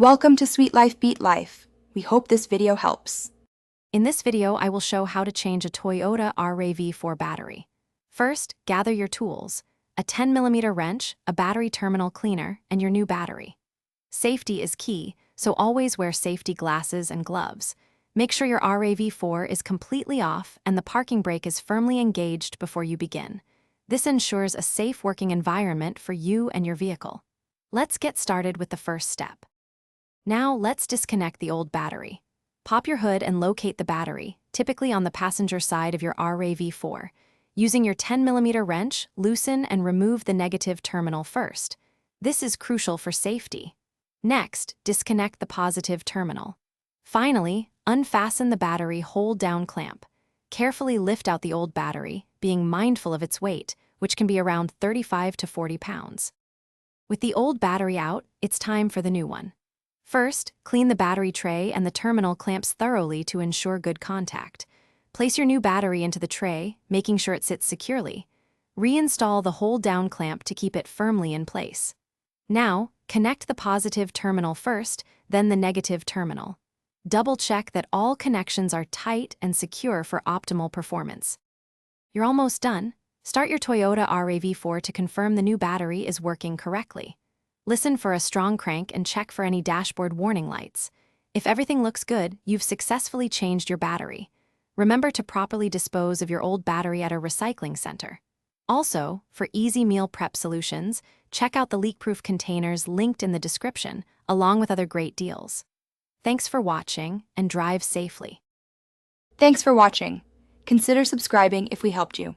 Welcome to Sweet Life Beat Life. We hope this video helps. In this video, I will show how to change a Toyota RAV4 battery. First, gather your tools: a 10mm wrench, a battery terminal cleaner, and your new battery. Safety is key, so always wear safety glasses and gloves. Make sure your RAV4 is completely off and the parking brake is firmly engaged before you begin. This ensures a safe working environment for you and your vehicle. Let's get started with the first step. Now let's disconnect the old battery. Pop your hood and locate the battery, typically on the passenger side of your RAV4. Using your 10mm wrench, loosen and remove the negative terminal first. This is crucial for safety. Next, disconnect the positive terminal. Finally, unfasten the battery hold-down clamp. Carefully lift out the old battery, being mindful of its weight, which can be around 35 to 40 pounds. With the old battery out, it's time for the new one. First, clean the battery tray and the terminal clamps thoroughly to ensure good contact. Place your new battery into the tray, making sure it sits securely. Reinstall the hold-down clamp to keep it firmly in place. Now, connect the positive terminal first, then the negative terminal. Double-check that all connections are tight and secure for optimal performance. You're almost done. Start your Toyota RAV4 to confirm the new battery is working correctly. Listen for a strong crank and check for any dashboard warning lights. If everything looks good, you've successfully changed your battery. Remember to properly dispose of your old battery at a recycling center. Also, for easy meal prep solutions, check out the leak-proof containers linked in the description, along with other great deals. Thanks for watching, and drive safely. Thanks for watching. Consider subscribing if we helped you.